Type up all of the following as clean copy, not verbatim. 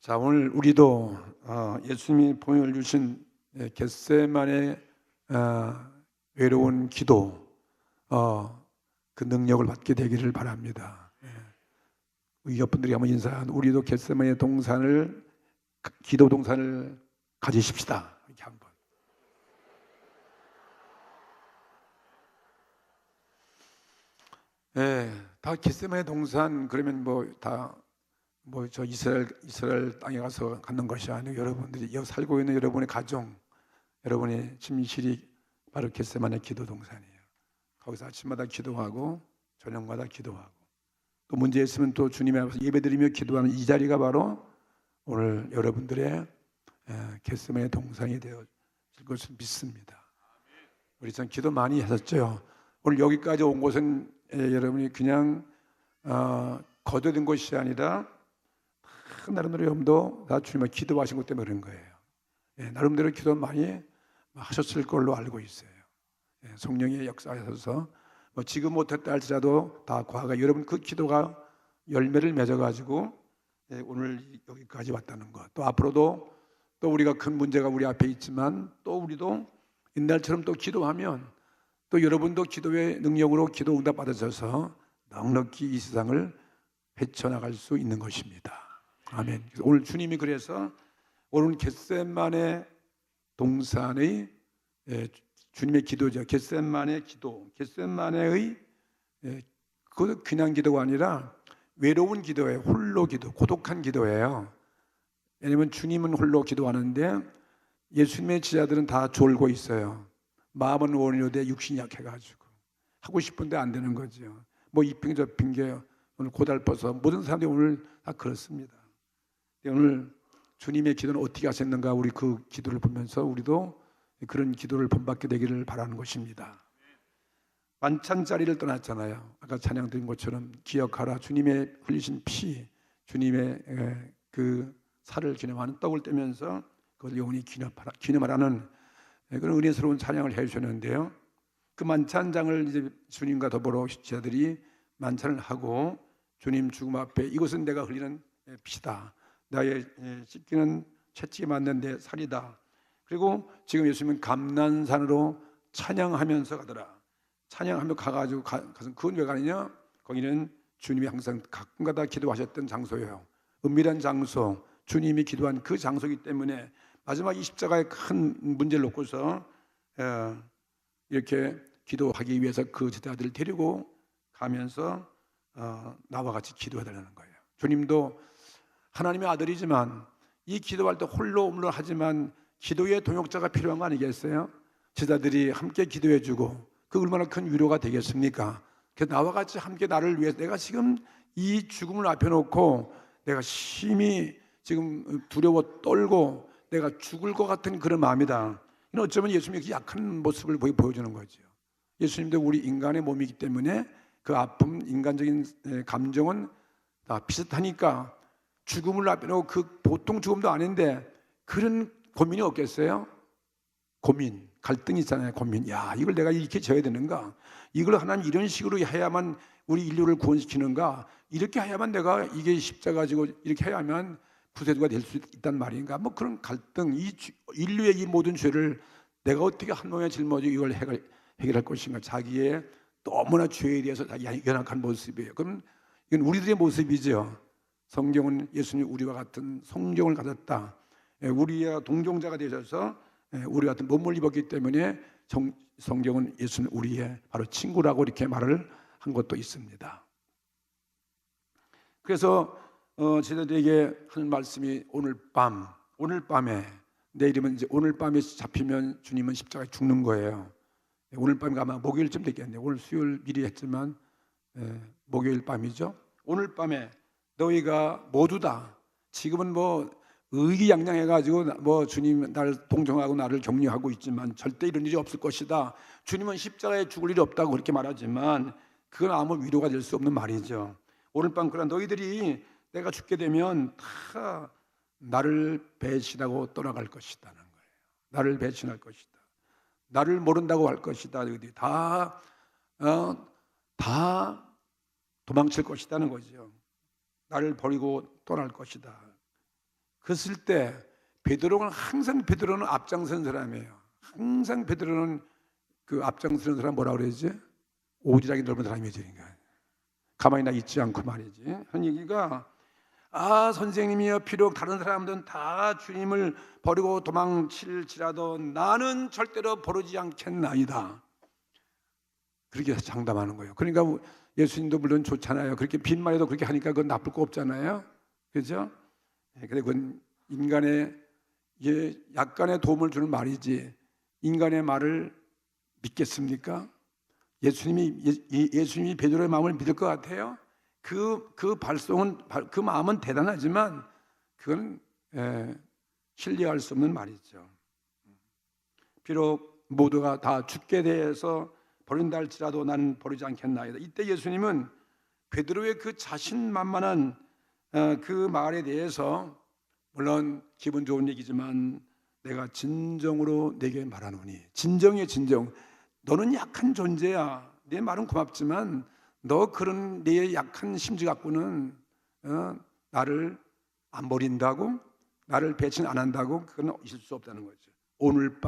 자, 오늘 우리도 예수님이 보여주신 겟세마네 외로운 기도 그 능력을 받게 되기를 바랍니다. 우리 옆분들이 한번 인사한 우리도 겟세마네 동산을 기도 동산을 가지십시다. 이렇게 한번. 다 겟세마네 동산 그러면 저 이스라엘 땅에 가서 갖는 것이 아니고 여러분들이 여기 살고 있는 여러분의 가정, 여러분의 침실이 바로 겟세마네 기도 동산이에요. 거기서 아침마다 기도하고 저녁마다 기도하고 또 문제 있으면 또 주님 앞에서 예배드리며 기도하는 이 자리가 바로 오늘 여러분들의 겟세마네 동산이 되어질 것을 믿습니다. 우리 참 기도 많이 하셨죠. 오늘 여기까지 온 곳은 여러분이 그냥 거둬든 것이 아니라 나름대로 여러분도 다 주님을 기도하신 것 때문에 그런 거예요. 나름대로 기도 많이 하셨을 걸로 알고 있어요. 성령의 역사하셔서 지금 못했다 할지라도 다 과거 여러분 그 기도가 열매를 맺어가지고 오늘 여기까지 왔다는 것. 또 앞으로도 또 우리가 큰 문제가 우리 앞에 있지만 또 우리도 옛날처럼 또 기도하면 또 여러분도 기도의 능력으로 기도 응답 받으셔서 넉넉히 이 세상을 헤쳐나갈 수 있는 것입니다. 아멘. 오늘 주님이 그래서 오늘 겟세마네 동산의 주님의 기도죠. 겟세마네 기도, 겟세마네의 그 그냥 기도가 아니라 외로운 기도예요. 홀로 기도, 고독한 기도예요. 왜냐하면 주님은 홀로 기도하는데 예수님의 제자들은 다 졸고 있어요. 마음은 원이로되 육신이 약해가지고 하고 싶은데 안 되는 거죠. 이 핑계 저 핑계 오늘 고달퍼서 모든 사람들이 오늘 다 그렇습니다. 오늘 주님의 기도는 어떻게 하셨는가 우리 그 기도를 보면서 우리도 그런 기도를 본받게 되기를 바라는 것입니다. 만찬자리를 떠났잖아요. 아까 찬양 드린 것처럼 기억하라 주님의 흘리신 피, 주님의 그 살을 기념하는 떡을 떼면서 그걸 영원히 기념하라는 그런 은혜스러운 찬양을 해주셨는데요. 그 만찬장을 이제 주님과 더불어 제자들이 만찬을 하고 주님 죽음 앞에 이것은 내가 흘리는 피다. 나의 씻기는 채찍에 맞는 내 살이다. 그리고 지금 예수님은 감난산으로 찬양하면서 가더라. 찬양하며 가가지고 가서 그건 왜 가느냐? 거기는 주님이 항상 가끔가다 기도하셨던 장소예요. 은밀한 장소, 주님이 기도한 그 장소이기 때문에 마지막 이 십자가의 큰 문제를 놓고서 이렇게 기도하기 위해서 그 제자들을 데리고 가면서 나와 같이 기도해달라는 거예요. 주님도 하나님의 아들이지만 이 기도할 때 홀로 하지만 기도의 동역자가 필요한 거 아니겠어요? 제자들이 함께 기도해주고 그 얼마나 큰 위로가 되겠습니까? 그래서 나와 같이 함께 나를 위해서 내가 지금 이 죽음을 앞에 놓고 내가 심히 지금 두려워 떨고 내가 죽을 것 같은 그런 마음이다. 어쩌면 예수님의 그 약한 모습을 보여주는 거죠. 예수님도 우리 인간의 몸이기 때문에 그 아픔, 인간적인 감정은 다 비슷하니까 죽음을 앞에 놓고 그 보통 죽음도 아닌데 그런 고민이 없겠어요? 고민, 갈등이 있잖아요. 고민. 야, 이걸 내가 이렇게 져야 되는가? 이걸 하나님 이런 식으로 해야만 우리 인류를 구원시키는가? 이렇게 해야만 내가 이게 십자가 지고 이렇게 해야만 구세주가 될 수 있단 말인가? 그런 갈등, 이 인류의 이 모든 죄를 내가 어떻게 한 몸에 짊어지고 이걸 해결할 것인가? 자기의 너무나 죄에 대해서 연약한 모습이에요. 그럼 이건 우리들의 모습이죠. 성경은 예수님 우리와 같은 성경을 가졌다. 우리와 동종자가 되셔서 우리 같은 몸을 입었기 때문에 성경은 예수는 우리의 바로 친구라고 이렇게 말을 한 것도 있습니다. 그래서 제자들에게 하는 말씀이 오늘 밤에 내일이면 이제 오늘 밤에 잡히면 주님은 십자가에 죽는 거예요. 오늘 밤이 아마 목요일쯤 됐겠네요. 오늘 수요일 미리 했지만 목요일 밤이죠. 오늘 밤에 너희가 모두 다 지금은 의기양양해가지고 주님 날 동정하고 나를 격려하고 있지만 절대 이런 일이 없을 것이다. 주님은 십자가에 죽을 일이 없다고 그렇게 말하지만 그건 아무 위로가 될 수 없는 말이죠. 오늘 밤 그러나 너희들이 내가 죽게 되면 다 나를 배신하고 떠나갈 것이다는 거예요. 나를 배신할 것이다. 나를 모른다고 할 것이다. 너희들이 다 도망칠 것이다는 거죠. 나를 버리고 떠날 것이다. 그랬을 때 베드로는 앞장선 사람이에요. 항상 베드로는 그 앞장서는 사람 뭐라 그러지? 오지랖이 넓은 사람이지. 그러니까. 가만히 나 있지 않고 말이지. 한 얘기가 선생님이여 비록 다른 사람들은 다 주님을 버리고 도망칠지라도 나는 절대로 버리지 않겠나이다. 그렇게 장담하는 거예요. 그러니까 예수님도 물론 좋잖아요. 그렇게 빈말에도 그렇게 하니까 그건 나쁠 거 없잖아요. 그렇죠? 근데 그건 인간의 약간의 도움을 주는 말이지 인간의 말을 믿겠습니까? 예수님이 베드로의 마음을 믿을 것 같아요? 그 마음은 대단하지만 그건 신뢰할 수 없는 말이죠. 비록 모두가 다 죽게 대해서 버린다 할지라도 나는 버리지 않겠나이다. 이때 예수님은 베드로의 그 자신만만한 그 말에 대해서 물론 기분 좋은 얘기지만 내가 진정으로 내게 말하노니 진정이에요. 진정. 너는 약한 존재야. 내 말은 고맙지만 너 그런 내 약한 심지 갖고는 나를 안 버린다고? 나를 배신 안 한다고? 그건 있을 수 없다는 거죠. 오늘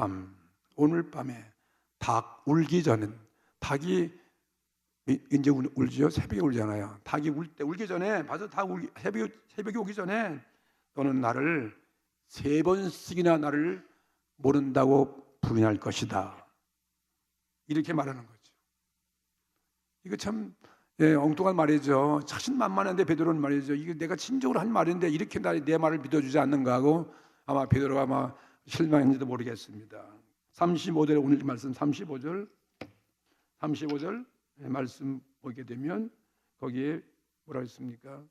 밤에 닭 울기 전엔 닭이 이제 울지요? 새벽에 울잖아요. 닭이 울기 전에 봐서 닭 새벽에 오기 전에 너는 나를 3번씩이나 나를 모른다고 부인할 것이다. 이렇게 말하는 거죠. 이거 참 엉뚱한 말이죠. 자신만만한데 베드로는 말이죠. 이게 내가 진정으로 한 말인데 이렇게 내 말을 믿어주지 않는가 하고 아마 베드로가 아마 실망했는지도 모르겠습니다. 35절 오늘 말씀 35절 말씀 보게 되면 거기에 뭐라 했습니까?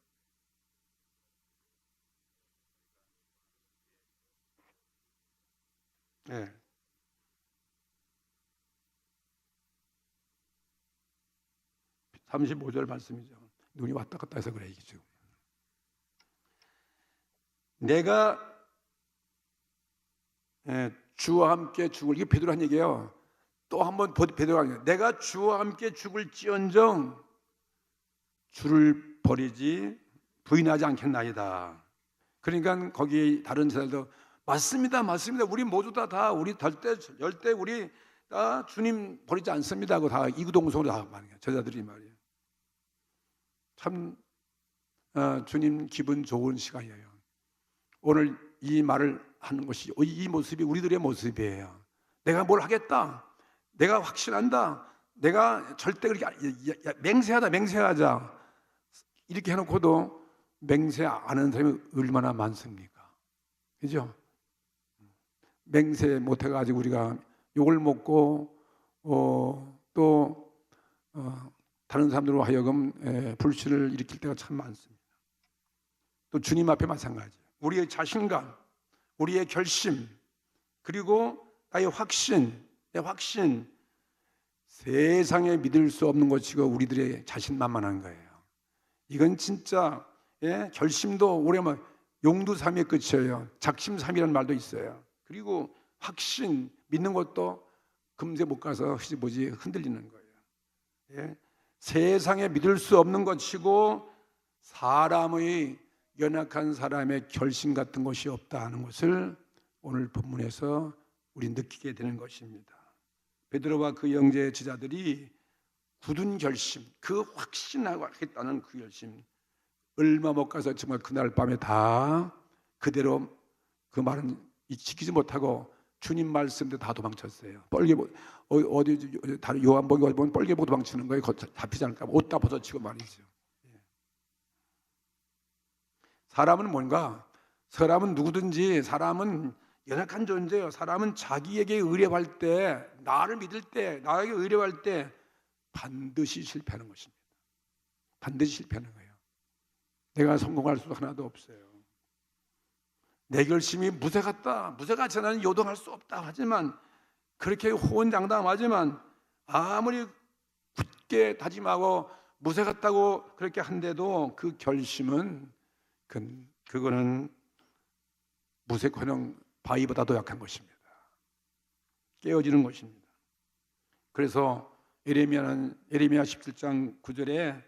네. 35절 말씀이죠. 눈이 왔다 갔다 해서 그래 이게 지금. 내가 주와 함께 죽을 이게 베드로 한 얘기예요. 또 한번 베드로가 한 얘기예요. 내가 주와 함께 죽을지언정 주를 버리지 부인하지 않겠나이다. 그러니까 거기 다른 제자들도 맞습니다. 우리 모두 다 우리 절대 우리 다 주님 버리지 않습니다 하고 다 이구동성으로 다 말이에요. 제자들이 말이에요. 참 주님 기분 좋은 시간이에요. 오늘 이 말을 하는 것이 이 모습이 우리들의 모습이에요. 내가 뭘 하겠다. 내가 확신한다. 내가 절대 그렇게 맹세하자. 이렇게 해놓고도 맹세 안 하는 사람이 얼마나 많습니까? 그죠? 맹세 못해가지고 우리가 욕을 먹고 또 다른 사람들로 하여금 불신을 일으킬 때가 참 많습니다. 또 주님 앞에 마찬가지. 우리의 자신감, 우리의 결심, 그리고 나의 확신, 내 확신, 세상에 믿을 수 없는 것이고 우리들의 자신만만한 거예요. 이건 진짜 결심도 오래만 용두삼위의 끝이에요. 작심삼이라는 말도 있어요. 그리고 확신, 믿는 것도 금세 못 가서 흔들리는 거예요. 세상에 믿을 수 없는 것이고 사람의 연약한 사람의 결심 같은 것이 없다 하는 것을 오늘 본문에서 우리 느끼게 되는 것입니다. 베드로와 그 형제 제자들이 굳은 결심, 그 확신하고 하겠다는 그 결심, 얼마 못 가서 정말 그날 밤에 다 그대로 그 말은 지키지 못하고 주님 말씀대로 다 도망쳤어요. 어디 다른 요한복음 어디 보면 뻘개 보고 도망치는 거예요. 잡히지 않을까 옷 다 벗어치고 말이죠. 사람은 뭔가? 사람은 누구든지 사람은 연약한 존재예요. 사람은 자기에게 의뢰할 때, 나를 믿을 때, 나에게 의뢰할 때 반드시 실패하는 것입니다. 반드시 실패하는 거예요. 내가 성공할 수 하나도 없어요. 내 결심이 무쇠 같이 나는 요동할 수 없다 하지만 그렇게 호언장담하지만 아무리 굳게 다짐하고 무쇠 같다고 그렇게 한데도 그 결심은 그거는 무쇠커녕 바위보다도 약한 것입니다. 깨어지는 것입니다. 그래서 예레미야 17장 9절에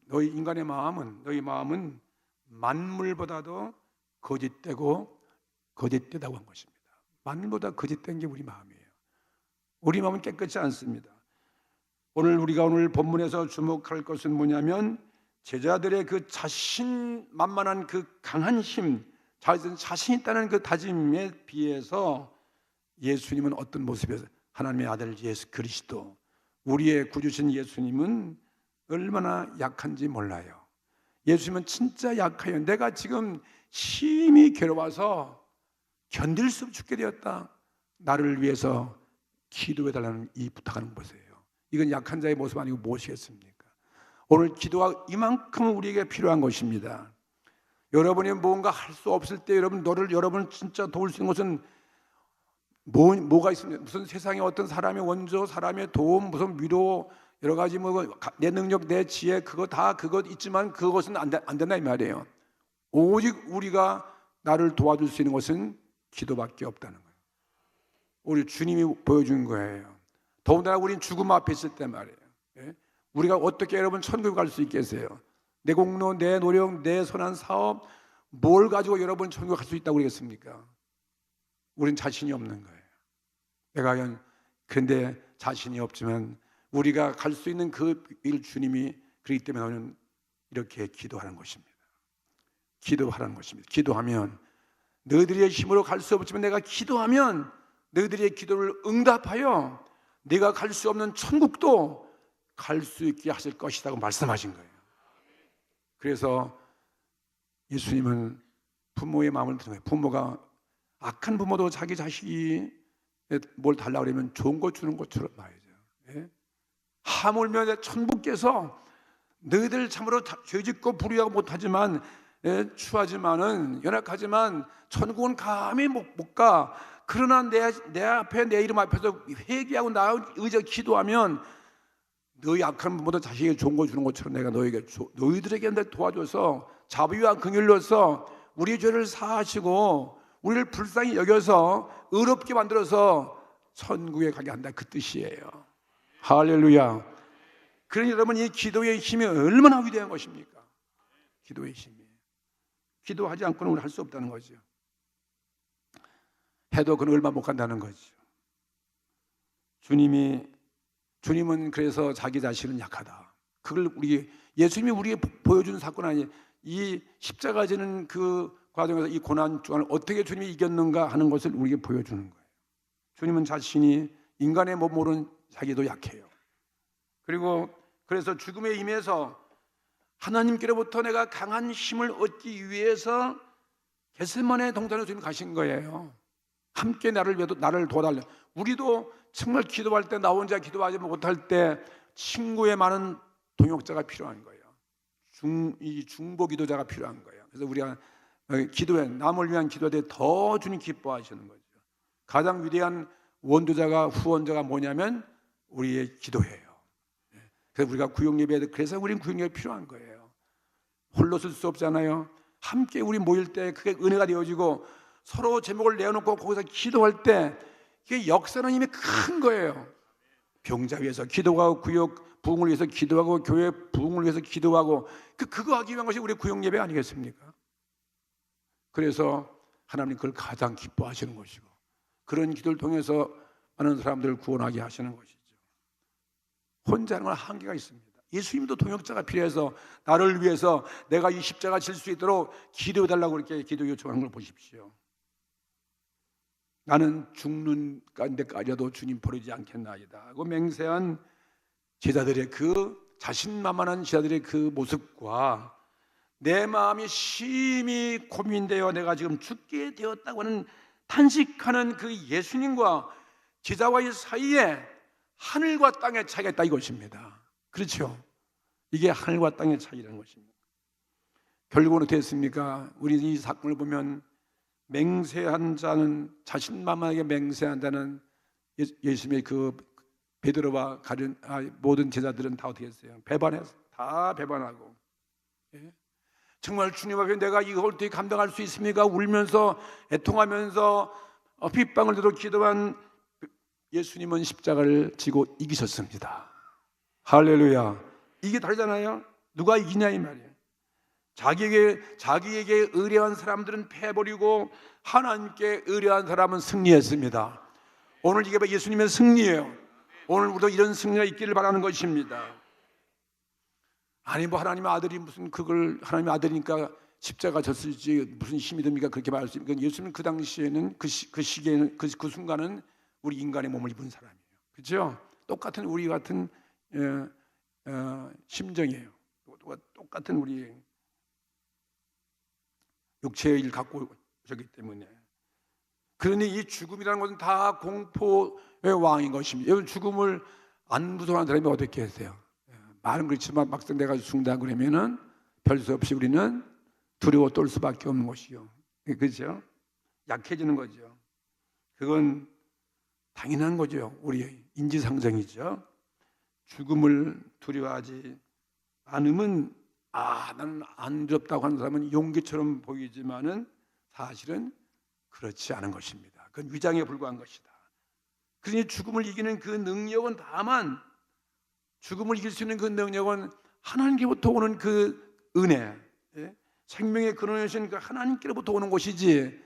너희 마음은 만물보다도 거짓되고 거짓되다고 한 것입니다. 만물보다 거짓된 게 우리 마음이에요. 우리 마음은 깨끗지 않습니다. 우리가 오늘 본문에서 주목할 것은 뭐냐면 제자들의 그 자신만만한 그 강한 힘, 자신 있다는 그 다짐에 비해서 예수님은 어떤 모습이었어요? 하나님의 아들 예수 그리스도, 우리의 구주신 예수님은 얼마나 약한지 몰라요. 예수님은 진짜 약해요. 내가 지금 심히 괴로워서 견딜 수 없이 죽게 되었다. 나를 위해서 기도해달라는 이 부탁하는 것이에요. 이건 약한 자의 모습 아니고 무엇이겠습니까? 오늘 기도가 이만큼 우리에게 필요한 것입니다. 여러분이 뭔가 할 수 없을 때 여러분을 진짜 도울 수 있는 것은 뭐가 있습니까? 무슨 세상에 어떤 사람의 원조, 사람의 도움, 무슨 위로, 여러 가지 내 능력, 내 지혜, 그것 있지만 그것은 안 된다 이 말이에요. 오직 우리가 나를 도와줄 수 있는 것은 기도밖에 없다는 거예요. 우리 주님이 보여준 거예요. 더군다나 우리는 죽음 앞에 있을 때 말이에요. 우리가 어떻게 여러분 천국에 갈 수 있겠어요? 내 공로, 내 노력, 내 선한 사업, 뭘 가지고 여러분 천국에 갈 수 있다고 그러겠습니까? 우린 자신이 없는 거예요. 그런데 자신이 없지만 우리가 갈 수 있는 그 일 주님이 그렇기 때문에 우리는 이렇게 기도하는 것입니다. 기도하라는 것입니다. 기도하면 너희들의 힘으로 갈 수 없지만 내가 기도하면 너희들의 기도를 응답하여 내가 갈 수 없는 천국도 갈 수 있게 하실 것이라고 말씀하신 거예요. 그래서 예수님은 부모의 마음을 드는 거예요. 부모가 악한 부모도 자기 자식이 뭘 달라고 그러면 좋은 거 주는 것처럼 말이죠. 하물며 천부께서 너희들 참으로 죄짓고 불의하고 못하지만 추하지만은 연약하지만 천국은 감히 못 가. 그러나 내 앞에 내 이름 앞에서 회개하고 나 의지하고 기도하면 너희 악한 부모도 자식에게 좋은 거 주는 것처럼 내가 너희들에게 도와줘서 자비와 긍휼로서 우리 죄를 사하시고 우리를 불쌍히 여겨서 의롭게 만들어서 천국에 가게 한다, 그 뜻이에요. 할렐루야. 그러니 여러분, 이 기도의 힘이 얼마나 위대한 것입니까? 기도의 힘이. 기도하지 않고는 우리 할 수 없다는 거죠. 해도 그는 얼마 못 간다는 거죠. 주님은 그래서 자기 자신은 약하다. 그걸 예수님이 우리에게 보여준 사건 아니에요. 이 십자가 지는 그 과정에서 이 고난 중을 어떻게 주님이 이겼는가 하는 것을 우리에게 보여주는 거예요. 주님은 자신이 인간의 몸으로는 자기도 약해요. 그래서 죽음에 임해서 하나님께로부터 내가 강한 힘을 얻기 위해서 겟세마네 동산에 주님 가신 거예요. 함께 나를 도와달라. 우리도 정말 기도할 때 나 혼자 기도하지 못할 때 친구의 많은 동역자가 필요한 거예요. 중보 기도자가 필요한 거예요. 그래서 우리가 남을 위한 기도에 대해 더 주님 기뻐하시는 거죠. 가장 위대한 후원자가 뭐냐면 우리의 기도예요. 그래서 우리가 구역예배에 그래서 우리는 구역예배 필요한 거예요. 홀로 쓸 수 없잖아요. 함께 우리 모일 때 그게 은혜가 되어지고 서로 제목을 내어놓고 거기서 기도할 때 이게 역사는 이미 큰 거예요. 병자 위해서 기도하고 구역 부흥을 위해서 기도하고 교회 부흥을 위해서 기도하고 그거 하기 위한 것이 우리 구역 예배 아니겠습니까? 그래서 하나님 그걸 가장 기뻐하시는 것이고 그런 기도를 통해서 많은 사람들을 구원하게 하시는 것이죠. 혼자 하는 건 한계가 있습니다. 예수님도 동역자가 필요해서 나를 위해서 내가 이 십자가 질 수 있도록 기도해달라고 그렇게 기도 요청하는 걸 보십시오. 나는 죽는 데까지도 주님 버리지 않겠나이다 하고 맹세한 제자들의 그 자신만만한 제자들의 그 모습과 내 마음이 심히 고민되어 내가 지금 죽게 되었다고 하는 탄식하는 그 예수님과 제자와의 사이에 하늘과 땅의 차이가 있다 이것입니다. 그렇죠? 이게 하늘과 땅의 차이라는 것입니다. 결국은 어떻게 했습니까? 우리 이 사건을 보면 맹세한 자는 자신만만하게 맹세한 자는 예수님의 그 베드로와 모든 제자들은 다 어떻게 했어요? 다 배반하고 정말 주님 앞에 내가 이걸 어떻게 감당할 수 있습니까? 울면서 애통하면서 빗방울 들어 기도한 예수님은 십자가를 지고 이기셨습니다. 할렐루야. 이게 다르잖아요. 누가 이기냐 이 말이에요. 자기에게 의뢰한 사람들은 패버리고 하나님께 의뢰한 사람은 승리했습니다. 오늘 이게 예수님의 승리예요. 오늘 우리도 이런 승리가 있기를 바라는 것입니다. 아니 뭐 하나님의 아들이 무슨 그걸 하나님의 아들이니까 십자가 졌을지 무슨 힘이 듭니까? 그렇게 말할 수 있습니까? 예수님 그 당시에는 그 시기에는 그 순간은 우리 인간의 몸을 입은 사람이에요. 그렇죠? 똑같은 우리 같은 심정이에요. 똑같은 우리 육체의 일 갖고 오셨기 때문에. 그러니 이 죽음이라는 것은 다 공포의 왕인 것입니다. 여러분 죽음을 안 무서워하는 사람이 어떻게 하세요? 말은 그렇지만 막상 내가 죽는다 그러면은 별 수 없이 우리는 두려워 떨 수밖에 없는 것이요. 그렇죠? 약해지는 거죠. 그건 당연한 거죠. 우리의 인지상정이죠. 죽음을 두려워하지 않으면 나는 안 두렵다고 하는 사람은 용기처럼 보이지만은 사실은 그렇지 않은 것입니다. 그건 위장에 불과한 것이다. 그러니 죽음을 이기는 그 능력은 다만 죽음을 이길 수 있는 그 능력은 하나님께로부터 오는 그 은혜, 생명의 근원이신 그 하나님께로부터 오는 것이지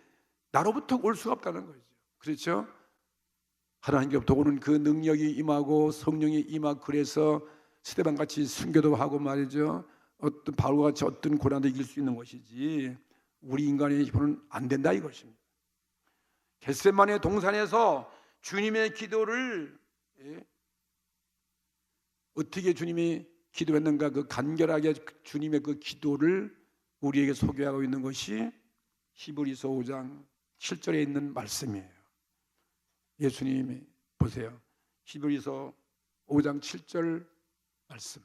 나로부터 올 수가 없다는 거죠. 그렇죠? 하나님께로부터 오는 그 능력이 임하고 성령이 임하고 그래서 스데반같이 순교도 하고 말이죠. 어떤 바울과 같이 어떤 고난도 이길 수 있는 것이지 우리 인간의 힘은 안 된다 이것입니다. 겟세마네 동산에서 주님의 기도를 어떻게 주님이 기도했는가 그 간결하게 주님의 그 기도를 우리에게 소개하고 있는 것이 히브리서 5장 7절에 있는 말씀이에요. 예수님이 보세요. 히브리서 5장 7절 말씀.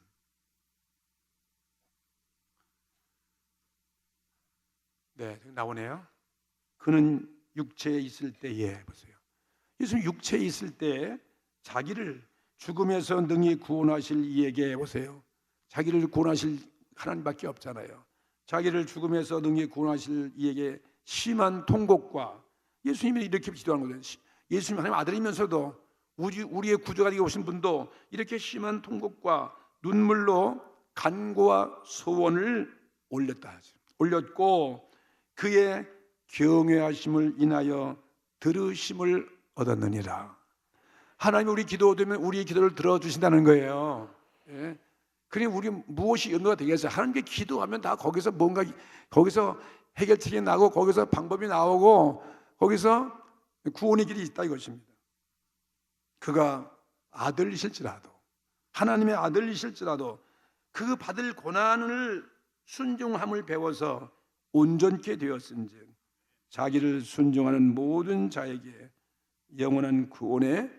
네, 나오네요. 그는 육체에 있을 때에 보세요. 예수님 육체에 있을 때 자기를 죽음에서 능히 구원하실 이에게 보세요. 자기를 구원하실 하나님밖에 없잖아요. 자기를 죽음에서 능히 구원하실 이에게 심한 통곡과 예수님이 이렇게 기도하는 거죠. 예수님 하나님 아들이면서도 우리의 구주가 되어 오신 분도 이렇게 심한 통곡과 눈물로 간구와 소원을 올렸고 그의 경외하심을 인하여 들으심을 얻었느니라. 하나님이 우리 기도되면 우리의 기도를 들어주신다는 거예요. 그러니 우리 무엇이 연구가 되겠어요? 하나님께 기도하면 다 거기서 뭔가 거기서 해결책이 나고 거기서 방법이 나오고 거기서 구원의 길이 있다 이것입니다. 그가 아들이실지라도 하나님의 아들이실지라도 그 받을 고난을 순종함을 배워서 온전케 되었은즉 자기를 순종하는 모든 자에게 영원한 구원의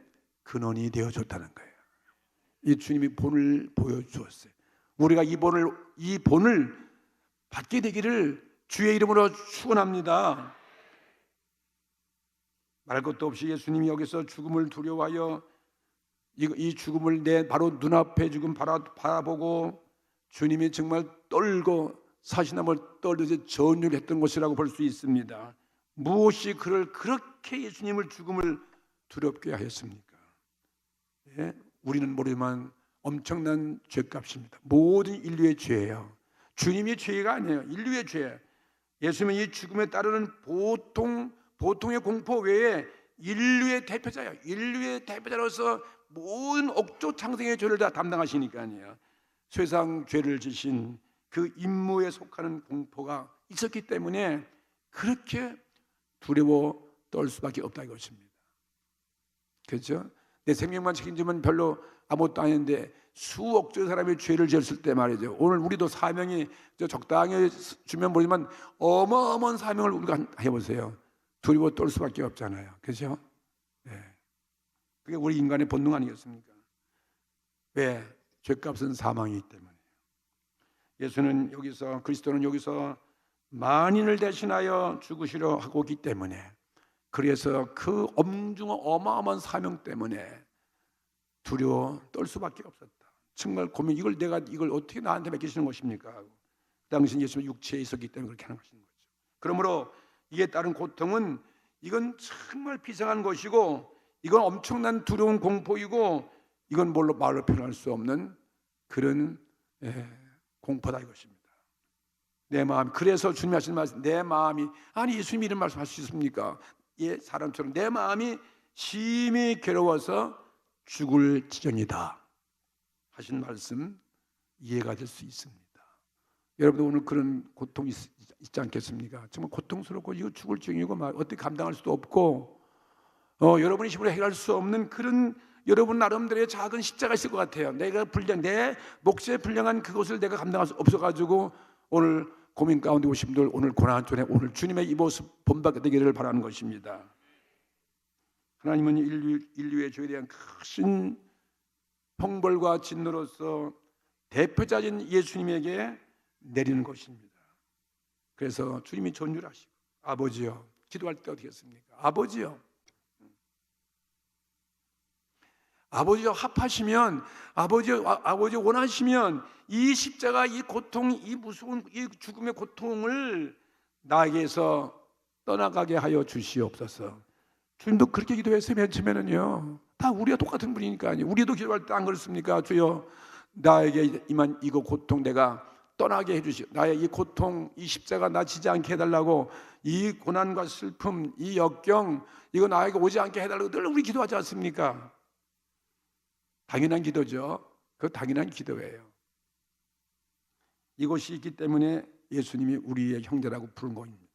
근원이 되어줬다는 거예요. 이 주님이 본을 보여주었어요. 우리가 이 본을 받게 되기를 주의 이름으로 축원합니다. 말 것도 없이 예수님이 여기서 죽음을 두려워하여 이 죽음을 내 바로 눈앞에 지금 바라보고 주님이 정말 떨고 사시나무를 떨듯이 전율 했던 것이라고 볼 수 있습니다. 무엇이 그를 그렇게 예수님을 죽음을 두렵게 하였습니까? 우리는 모르지만 엄청난 죄값입니다. 모든 인류의 죄예요. 주님의 죄가 아니에요. 인류의 죄. 예수님은 이 죽음에 따르는 보통의 공포 외에 인류의 대표자예요. 인류의 대표자로서 모든 옥조 창생의 죄를 다 담당하시니까요. 세상 죄를 지신 그 임무에 속하는 공포가 있었기 때문에 그렇게 두려워 떨 수밖에 없다 이것입니다. 그렇죠? 내 생명만 책임지면 별로 아무것도 아닌데 수억조 사람의 죄를 지었을 때 말이죠. 오늘 우리도 사명이 적당히 주면 모르지만 어마어마한 사명을 우리가 해보세요. 두려워 떨 수밖에 없잖아요. 그렇죠? 네. 그게 우리 인간의 본능 아니겠습니까? 왜? 죄값은 사망이기 때문에. 예수는 여기서 그리스도는 여기서 만인을 대신하여 죽으시려 하고 있기 때문에 그래서 그 엄중한 어마어마한 사명 때문에 두려워 떨 수밖에 없었다. 정말 고민 이걸 어떻게 나한테 맡기시는 것입니까? 그 당시 예수는 육체에 있었기 때문에 그렇게 하는 것인 거죠. 그러므로 이에 따른 고통은 이건 정말 비상한 것이고 이건 엄청난 두려운 공포이고 이건 말로 표현할 수 없는 그런 공포다 이것입니다. 내 마음. 그래서 주님이 하시는 말씀, 내 마음이, 아니 예수님이 이런 말씀 할 수 있습니까? 예, 사람처럼 내 마음이 심히 괴로워서 죽을 지경이다 하신 말씀 이해가 될 수 있습니다. 여러분도 오늘 그런 고통이 있지 않겠습니까? 정말 고통스럽고 이거 죽을 지경이고 막 어떻게 감당할 수도 없고 여러분의 힘으로 해결할 수 없는 그런 여러분 나름대로의 작은 십자가 있을 것 같아요. 내 몫에 불량한 그것을 내가 감당할 수 없어가지고 오늘 고민 가운데 오신 분들, 오늘 고난 중에 오늘 주님의 이 모습 본받게 되기를 바라는 것입니다. 하나님은 인류의 죄에 대한 크신 형벌과 진노로서 대표자인 예수님에게 내리는 것입니다. 그래서 주님이 존율하시고, 아버지요, 기도할 때 어떻게 했습니까? 아버지요, 합하시면, 아버지 원하시면 이 십자가, 이 고통, 이 무서운 이 죽음의 고통을 나에게서 떠나가게 하여 주시옵소서. 주님도 그렇게 기도했어요. 맨 처음에는요. 다 우리와 똑같은 분이니까요. 우리도 기도할 때 안 그렇습니까? 주여, 나에게 임한 이거 고통 내가 떠나게 해주시오. 나의 이 고통, 이 십자가 나 지지 않게 해달라고, 이 고난과 슬픔, 이 역경, 이거 나에게 오지 않게 해달라고 늘 우리 기도하지 않습니까? 당연한 기도죠. 그 당연한 기도예요. 이것이 있기 때문에 예수님이 우리의 형제라고 부른 것입니다.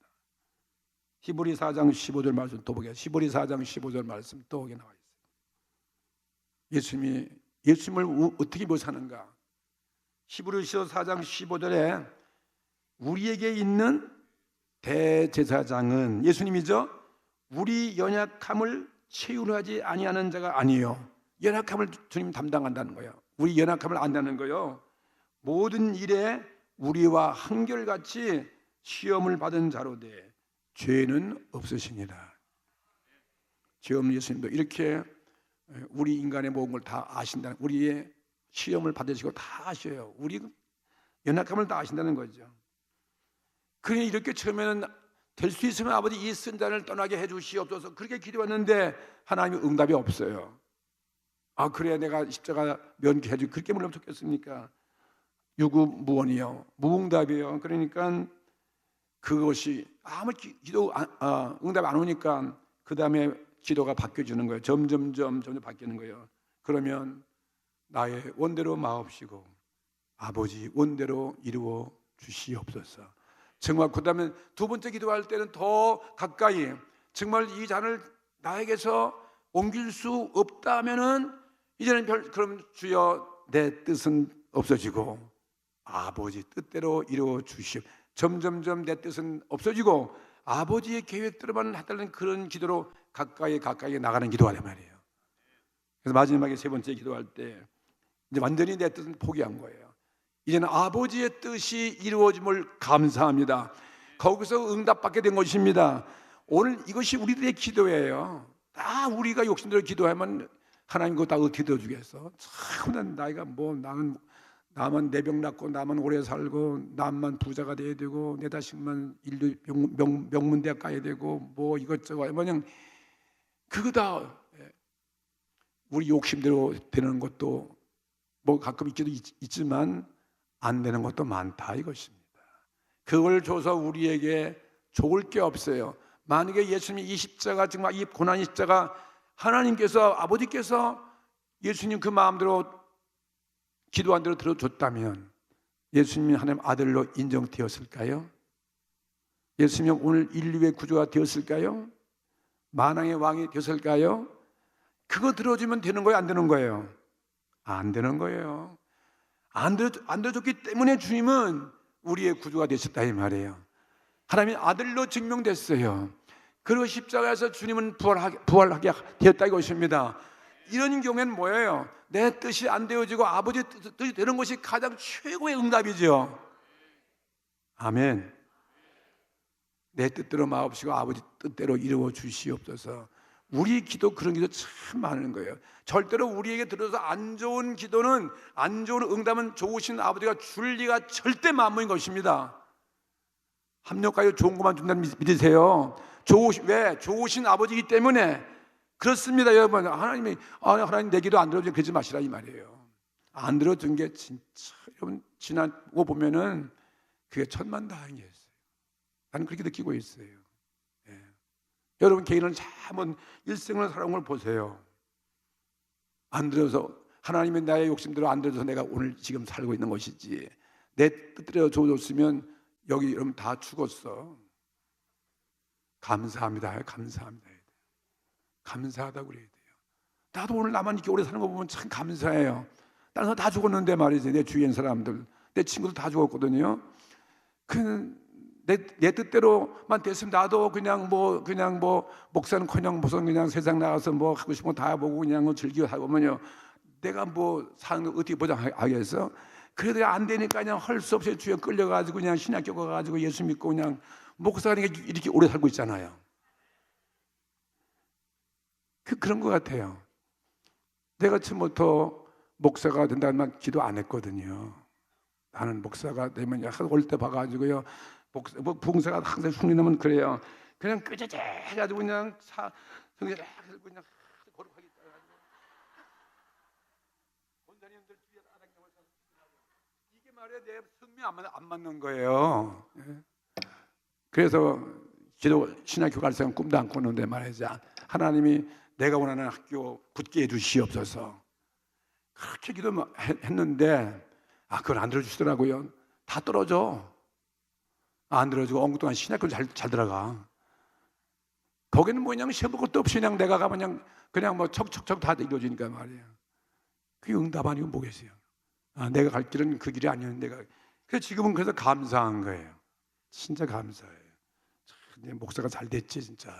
히브리 4장 15절 말씀 또 보게. 히브리 4장 15절 말씀 또 보게 나와 있어요. 예수님을 어떻게 묘사하는가? 히브리서 4장 15절에 우리에게 있는 대제사장은 예수님이죠. 우리 연약함을 체휼하지 아니하는 자가 아니요. 연약함을 주님 담당한다는 거예요. 우리 연약함을 안다는 거예요. 모든 일에 우리와 한결같이 시험을 받은 자로되 죄는 없으시니라. 죄 없는 예수님도 이렇게 우리 인간의 모든 걸 다 아신다는, 우리의 시험을 받으시고 다 아셔요. 우리 연약함을 다 아신다는 거죠. 그러니 이렇게 처음에는 될 수 있으면 아버지 이 쓴잔을 떠나게 해주시옵소서 그렇게 기도했는데 하나님이 응답이 없어요. 아 그래야 내가 십자가 면케해 주고 그렇게 물으면 좋겠습니까? 유구무원이요, 무응답이에요. 그러니까 그것이 아무 기도 응답 안 오니까 그 다음에 기도가 바뀌어지는 거예요. 점점 바뀌는 거예요. 그러면 나의 원대로 마옵시고 아버지 원대로 이루어 주시옵소서. 정말 그 다음에 두 번째 기도할 때는 더 가까이, 정말 이 잔을 나에게서 옮길 수 없다면은 이제는 그럼 주여 내 뜻은 없어지고 아버지 뜻대로 이루어 주시오. 점점점 내 뜻은 없어지고 아버지의 계획대로만 해달라는 그런 기도로 가까이 나가는 기도가 된 말이에요. 그래서 마지막에 세 번째 기도할 때 이제 완전히 내 뜻은 포기한 거예요. 이제는 아버지의 뜻이 이루어짐을 감사합니다. 거기서 응답받게 된 것입니다. 오늘 이것이 우리들의 기도예요. 다 우리가 욕심대로 기도하면 하나님 그거 다 어떻게 들어주겠어? 참 나이가 나만 내 병 낫고 나만 오래 살고 나만 부자가 돼야 되고 내 자식만 인류 명문대학 가야 되고 뭐 이것저것 그냥 그거 다 우리 욕심대로 되는 것도 뭐 가끔 있기도 있지만 안 되는 것도 많다 이것입니다. 그걸 줘서 우리에게 좋을 게 없어요. 만약에 예수님이 이 십자가, 정말 이 고난의 십자가 하나님께서, 아버지께서 예수님 그 마음대로 기도한 대로 들어줬다면 예수님이 하나님 아들로 인정되었을까요? 예수님이 오늘 인류의 구주가 되었을까요? 만왕의 왕이 되었을까요? 그거 들어주면 되는 거예요? 안 되는 거예요? 안 되는 거예요. 안 들어줬기 때문에 주님은 우리의 구주가 되셨다 이 말이에요. 하나님이 아들로 증명됐어요. 그리고 십자가에서 주님은 부활하게 되었다 이것입니다. 이런 경우에는 뭐예요? 내 뜻이 안 되어지고 아버지 뜻이 되는 것이 가장 최고의 응답이죠. 아멘. 내 뜻대로 마옵시고 아버지 뜻대로 이루어 주시옵소서. 우리 기도 그런 기도 참 많은 거예요. 절대로 우리에게 들어서 안 좋은 기도는, 안 좋은 응답은 좋으신 아버지가 줄 리가 절대 만무인 것입니다. 합력하여 좋은 것만 준다는 믿으세요. 왜? 좋으신 아버지이기 때문에 그렇습니다. 여러분, 하나님 내 기도 안 들어주면 그러지 마시라 이 말이에요. 안 들어준 게 진짜 여러분 지난 거 보면은 그게 천만다행이었어요. 나는 그렇게 느끼고 있어요. 예. 여러분 개인을 한번 일생을 살아온 걸 보세요. 안 들어서 하나님의 나의 욕심대로 안 들어서 내가 오늘 지금 살고 있는 것이지, 내 뜻대로 줘줬으면 여기 여러분 다 죽었어. 감사합니다. 감사합니다. 감사하다고 그래야 돼요. 나도 오늘 나만 이렇게 오래 사는 거 보면 참 감사해요. 다른 사람 다 죽었는데 말이지. 내 주위에 있는 사람들, 내 친구들 다 죽었거든요. 내 뜻대로만 됐으면 나도 그냥 뭐 목사는커녕 무슨 그냥 세상 나가서 뭐 하고 싶은 거 다 보고 그냥 즐기고 하고면요, 내가 뭐 사는 거 어떻게 보장하겠어? 그래도 안 되니까 그냥 할 수 없이 주에 끌려가지고 그냥 신학교 가가지고 예수 믿고 그냥 목사가 이렇게 오래 살고 있잖아요. 그런 것 같아요. 내가 처음부터 목사가 된다는 말 기도 안 했거든요. 나는 목사가 되면 올 때 봐가지고요, 부흥사가 항상 흉내내면 그래요. 그냥 끄저재 해가지고 그냥 성경 들고 그냥 거룩하게 따라가지고 권사님들 뒤에 아랑경을 이게 말이야 내 성미 안 맞는 거예요. 그래서 신학교 갈 생각 꿈도 안 꿨는데 말이죠. 하나님이 내가 원하는 학교 붙게 해주시옵소서. 그렇게 기도했는데 그걸 안 들어주시더라고요. 다 떨어져. 안 들어주고 엉뚱한 신학교 잘 들어가. 거기는 뭐냐면 시험 볼 것도 없이 그냥 내가 가면 그냥 뭐 척척척 다 이루어지니까 말이에요. 그게 응답 아니고 뭐겠어요. 내가 갈 길은 그 길이 아니었는데 그래서 지금은 그래서 감사한 거예요. 진짜 감사해요. 참, 목사가 잘 됐지 진짜.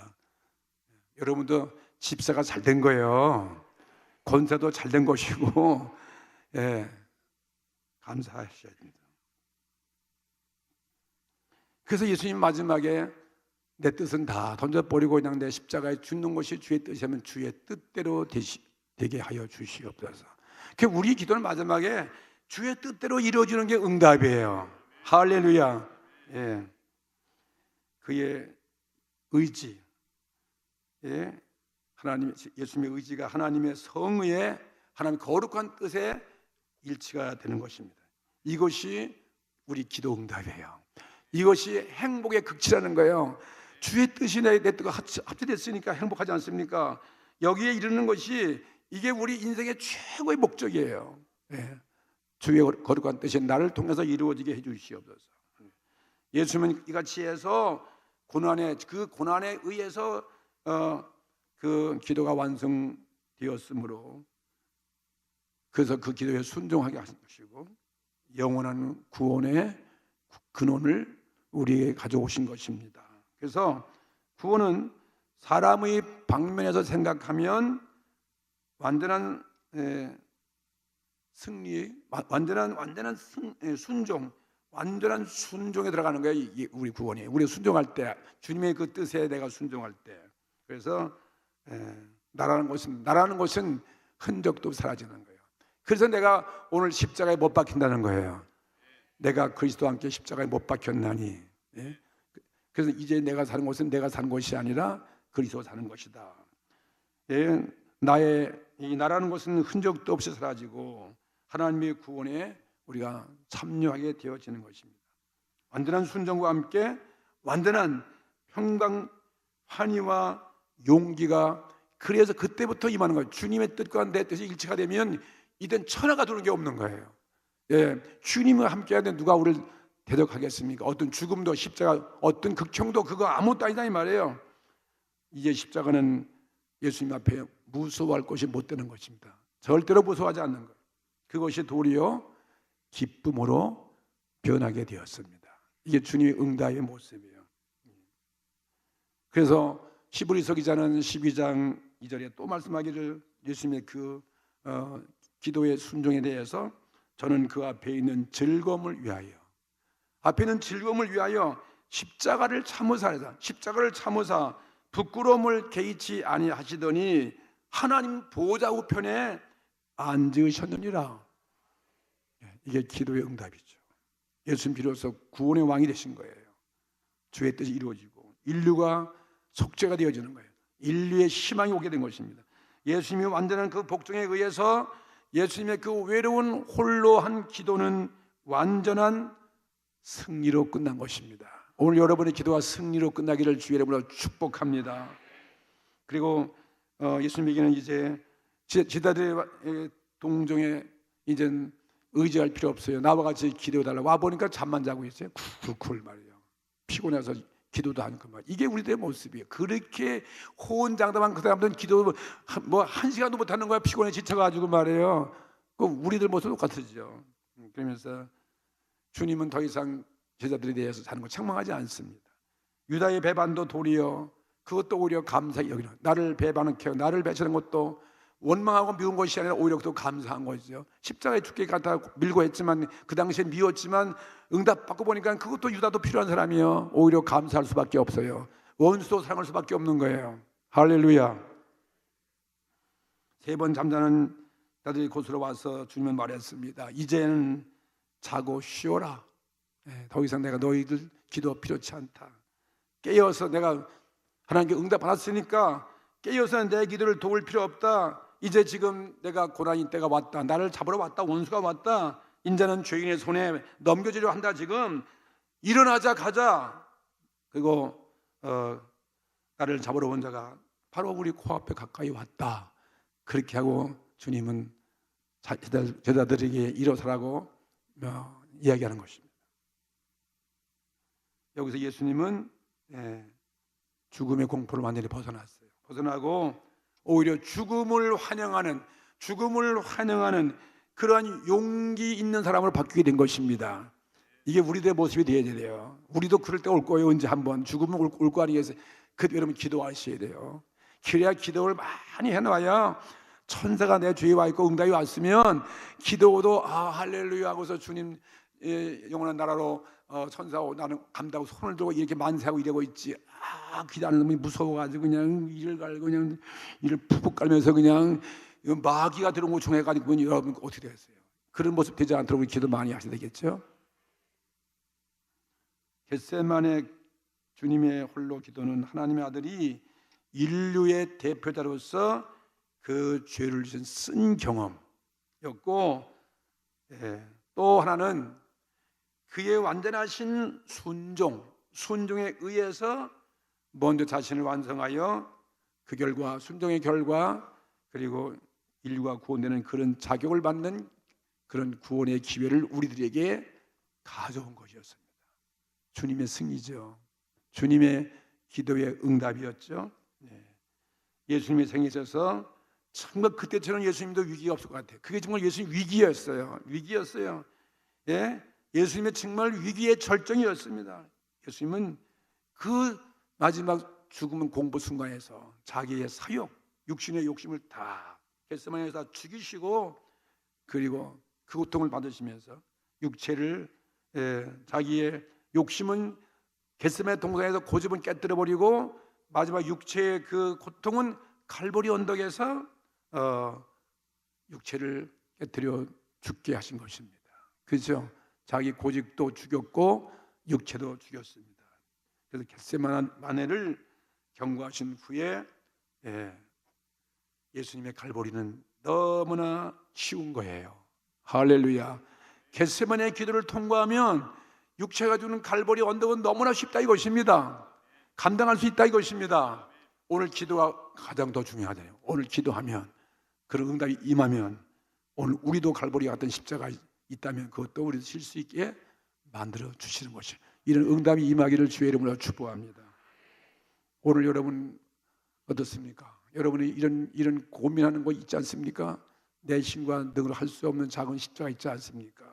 여러분도 집사가 잘 된 거예요. 권사도 잘 된 것이고, 예, 감사하셔야 됩니다. 그래서 예수님 마지막에 내 뜻은 다 던져버리고 그냥 내 십자가에 죽는 것이 주의 뜻이면 주의 뜻대로 되게 하여 주시옵소서. 그 우리 기도는 마지막에 주의 뜻대로 이루어지는 게 응답이에요. 할렐루야. 예. 그의 의지, 예. 예수님의 의지가 하나님의 성의에, 하나님의 거룩한 뜻에 일치가 되는 것입니다. 이것이 우리 기도 응답이에요. 이것이 행복의 극치라는 거예요. 주의 뜻이 내 뜻과 합쳐됐으니까 행복하지 않습니까? 여기에 이르는 것이 이게 우리 인생의 최고의 목적이에요. 예. 주의 거룩한 뜻이 나를 통해서 이루어지게 해주시옵소서. 예수님은 이같이 해서 고난에 의해서 그 기도가 완성되었으므로, 그래서 그 기도에 순종하게 하신 것이고 영원한 구원의 근원을 우리에게 가져오신 것입니다. 그래서 구원은 사람의 방면에서 생각하면 완전한 승리, 완전한 순종, 완전한 순종에 들어가는 거예요. 이게 우리 구원이. 우리가 순종할 때, 주님의 그 뜻에 내가 순종할 때. 그래서 나라는 것은 흔적도 사라지는 거예요. 그래서 내가 오늘 십자가에 못 박힌다는 거예요. 내가 그리스도와 함께 십자가에 못 박혔나니. 예? 그래서 이제 내가 사는 것은 내가 사는 것이 아니라 그리스도 사는 것이다. 예? 이 나라는 것은 흔적도 없이 사라지고 하나님의 구원에 우리가 참여하게 되어지는 것입니다. 완전한 순종과 함께 완전한 평강, 환희와 용기가, 그래서 그때부터 임하는 거예요. 주님의 뜻과 내 뜻이 일치가 되면 이젠 천하가 두는 게 없는 거예요. 예, 주님과 함께하는데 누가 우리를 대적하겠습니까? 어떤 죽음도 십자가, 어떤 극형도 그거 아무것도 아니다 이 말이에요. 이제 십자가는 예수님 앞에 무서워할 것이 못 되는 것입니다. 절대로 무서워하지 않는 거예요. 그것이 도리어 기쁨으로 변하게 되었습니다. 이게 주님의 응답의 모습이에요. 그래서 히브리서 기자는 12장 2절에 또 말씀하기를, 예수님의 그 기도의 순종에 대해서 저는 그 앞에 있는 즐거움을 위하여, 앞에 있는 즐거움을 위하여 십자가를 참으사 부끄러움을 개의치 아니하시더니 하나님 보좌 우편에 앉으셨느니라. 이게 기도의 응답이죠. 예수님 비로소 구원의 왕이 되신 거예요. 주의 뜻이 이루어지고 인류가 속죄가 되어지는 거예요. 인류의 희망이 오게 된 것입니다. 예수님이 완전한 그 복종에 의해서 예수님의 그 외로운 홀로 한 기도는 완전한 승리로 끝난 것입니다. 오늘 여러분의 기도가 승리로 끝나기를 주의 이름으로 축복합니다. 그리고 예수님에게는 이제 제자들의 동정에 이젠 의지할 필요 없어요. 나와 같이 기도해달라. 와보니까 잠만 자고 있어요. 쿨쿨 말이에요. 피곤해서 기도도 하니까 말이에요. 이게 우리들의 모습이에요. 그렇게 호언장담한 그 사람들은 기도 뭐 한 시간도 못하는 거야. 피곤해 지쳐가지고 말이에요. 그 우리들 모습 똑같으죠. 그러면서 주님은 더 이상 제자들에 대해서 사는 거 책망하지 않습니다. 유다의 배반도 도리어 그것도 오히려 감사히 여기는, 나를 배반케 나를 배신한 것도 원망하고 미운 것이 아니라 오히려 또 감사한 것이죠. 십자가에 죽게 갖다 밀고 했지만 그 당시에 미웠지만 응답받고 보니까 그것도 유다도 필요한 사람이요. 오히려 감사할 수밖에 없어요. 원수도 사랑할 수밖에 없는 거예요. 할렐루야. 3번 잠자는 자들이 곳으로 와서 주님은 말했습니다. 이제는 자고 쉬어라. 더 이상 내가 너희들 기도 필요치 않다. 깨어서 내가 하나님께 응답 받았으니까 깨어서 내 기도를 도울 필요 없다. 이제 지금 내가 고난의 때가 왔다. 나를 잡으러 왔다. 원수가 왔다. 이제는 죄인의 손에 넘겨지려 한다. 지금 일어나자 가자. 그리고 나를 잡으러 온 자가 바로 우리 코앞에 가까이 왔다. 그렇게 하고 주님은 제자들에게 일어서라고 이야기하는 것입니다. 여기서 예수님은 죽음의 공포를 완전히 벗어났어요. 벗어나고 오히려 죽음을 환영하는 그러한 용기 있는 사람으로 바뀌게 된 것입니다. 이게 우리들의 모습이 되어야 돼요. 우리도 그럴 때 올 거예요. 언제 한번 죽음은 올 거 아니겠어요? 그때 여러분 기도하셔야 돼요. 그래야 기도를 많이 해놔야 천사가 내 주위에 와 있고 응답이 왔으면 기도도 할렐루야 하고서 주님 영원한 나라로 천사고 나는 간다고 손을 들고 이렇게 만세하고 이러고 있지. 기도하는 놈이 무서워가지고 그냥 이를 갈고 그냥 이를 푹푹 깔면서 그냥 마귀가 들어온 거 중해가지고 여러분 어떻게 되겠어요? 그런 모습 되지 않도록 우리 기도 많이 하셔야 되겠죠. 겟세마네 주님의 홀로 기도는 하나님의 아들이 인류의 대표자로서 그 죄를 지은 쓴 경험이었고, 또 하나는 그의 완전하신 순종에 의해서 먼저 자신을 완성하여 그 결과, 순종의 결과, 그리고 인류가 구원되는 그런 자격을 받는 그런 구원의 기회를 우리들에게 가져온 것이었습니다. 주님의 승리죠. 주님의 기도의 응답이었죠. 예수님의 생에 있어서 정말 그때처럼 예수님도 위기가 없을 것 같아요. 그게 정말 예수님 위기였어요. 예수님의 정말 위기의 절정이었습니다. 예수님은 그 마지막 죽음은 공포 순간에서 자기의 사욕, 육신의 욕심을 다 겟세마네에서 죽이시고, 그리고 그 고통을 받으시면서 육체를 자기의 욕심은 겟세마네 동산에서 고집은 깨뜨려 버리고 마지막 육체의 그 고통은 갈보리 언덕에서 육체를 깨뜨려 죽게 하신 것입니다. 그렇죠? 자기 고집도 죽였고 육체도 죽였습니다. 그래서 겟세마네를 경고하신 후에 예수님의 갈보리는 너무나 쉬운 거예요. 할렐루야. 겟세마네의 기도를 통과하면 육체가 주는 갈보리 언덕은 너무나 쉽다 이것입니다. 감당할 수 있다 이것입니다. 오늘 기도가 가장 더 중요하잖아요. 오늘 기도하면, 그런 응답이 임하면, 오늘 우리도 갈보리 같은 십자가 있다면 그것도 우리도 질 수 있게 만들어 주시는 것이, 이런 응답이 임하기를 주의 이름으로 축복합니다. 오늘 여러분 어떻습니까? 여러분이 이런 고민하는 거 있지 않습니까? 내 힘과 능으로 할 수 없는 작은 십자가 있지 않습니까?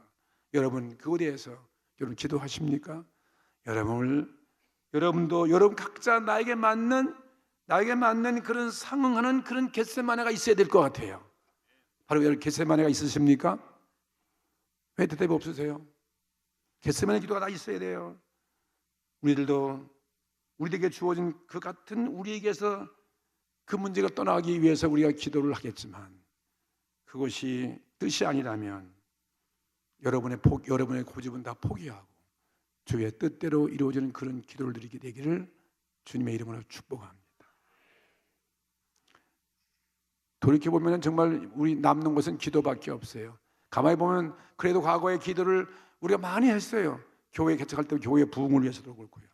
여러분 그거에 대해서 여러분 기도하십니까? 여러분도 여러분 각자 나에게 맞는 그런 상응하는 그런 겟세마네가 있어야 될 것 같아요. 바로 여러분 겟세마네가 있으십니까? 왜 대답이 없으세요? 겟세마네 기도가 다 있어야 돼요. 우리에게 주어진 그 같은 우리에게서 그 문제가 떠나기 위해서 우리가 기도를 하겠지만, 그것이 뜻이 아니라면 여러분의 고집은 다 포기하고 주의 뜻대로 이루어지는 그런 기도를 드리게 되기를 주님의 이름으로 축복합니다. 돌이켜보면 정말 우리 남는 것은 기도밖에 없어요. 가만히 보면 그래도 과거의 기도를 우리가 많이 했어요. 교회 개척할 때 교회 부흥을 위해서도 그렇고요.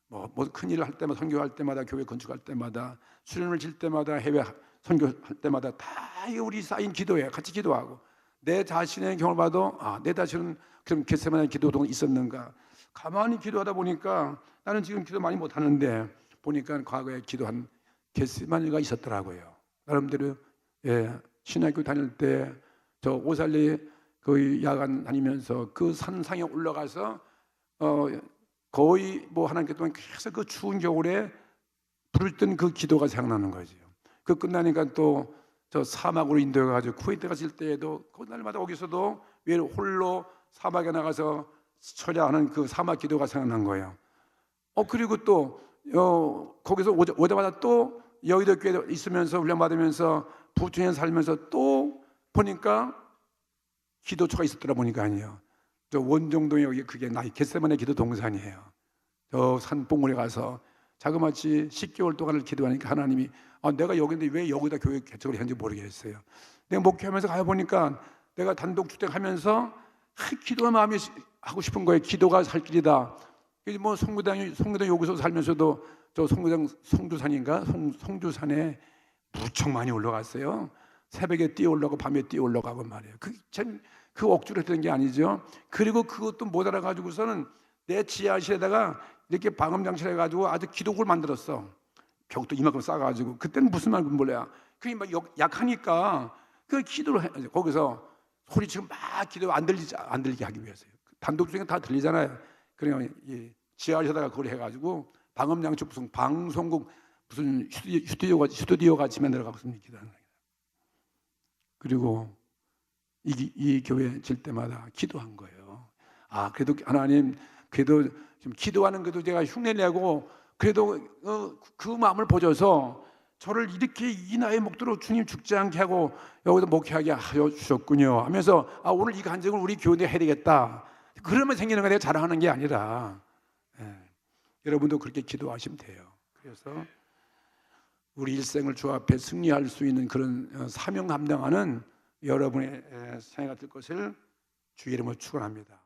뭐 큰일을 할 때마다, 선교할 때마다, 교회 건축할 때마다, 수련을 질 때마다, 해외 선교할 때마다 다 우리 쌓인 기도에 같이 기도하고, 내 자신의 경험을 봐도 내 자신은 그럼 겟세마네 기도동이 있었는가? 가만히 기도하다 보니까 나는 지금 기도 많이 못하는데 보니까 과거에 기도한 겟세마네가 있었더라고요. 나름대로 신학교 다닐 때 저 오살리 그 야간 다니면서 그 산상에 올라가서 거의 뭐 하나님께 동안 계속 그 추운 겨울에 부르던 그 기도가 생각나는 거죠. 그 끝나니까 또 저 사막으로 인도해가지고 쿠웨이트 갔을 때에도 그 날마다 거기서도 왜 홀로 사막에 나가서 철야하는 그 사막 기도가 생각난 거예요. 그리고 또 거기서 오자마자 또 여의도 교회에 있으면서 훈련 받으면서 부천에 살면서 또 보니까 기도처가 있었더라 보니까 아니에요. 저 원정동에 여기 그게 나의 겟세마네 기도 동산이에요. 저 산봉우리에 가서 자그마치 10개월 동안을 기도하니까 하나님이 내가 여기인데 왜 여기다 교회 개척을 했는지 모르겠어요. 내가 목회하면서 가보니까 내가 단독 주택하면서 기도가 마음이 하고 싶은 거예요. 기도가 살 길이다. 뭐 송구당 여기서 살면서도 저 송구당 송주산에 무척 많이 올라갔어요. 새벽에 뛰어 올라가고 밤에 뛰어 올라가고 말이에요. 그 억지로 했던 게 아니죠. 그리고 그것도 못 알아가지고서는 내 지하실에다가 이렇게 방음장치를 해가지고 아주 기도국을 만들었어. 벽도 이만큼 쌓아가지고. 그때는 무슨 말인지 몰라요. 그게 막 약하니까 그 기도를 해. 거기서 소리치고 막 기도 안 들리게 하기 위해서요. 단독 중에 다 들리잖아요. 그러니까 지하실에다가 그걸 해가지고 방음장치 무슨 방송국 무슨 스튜디오 같이 만들어가고 기도하는 거예요. 그리고 이 교회 질 때마다 기도한 거예요. 그래도 하나님, 그래도 좀 기도하는 것도 제가 흉내내고 그래도 그 마음을 보셔서 저를 이렇게 이 나이에 먹도록 주님 죽지 않게 하고 여기서 목회하게 하여 주셨군요 하면서 오늘 이 간증을 우리 교회에 해야 되겠다. 그러면 생기는 거 내가 자랑하는 게 아니라 여러분도 그렇게 기도하시면 돼요. 그래서 우리 일생을 주 앞에 승리할 수 있는 그런 사명 감당하는 여러분의 생애가 될 것을 주의 이름으로 축원합니다.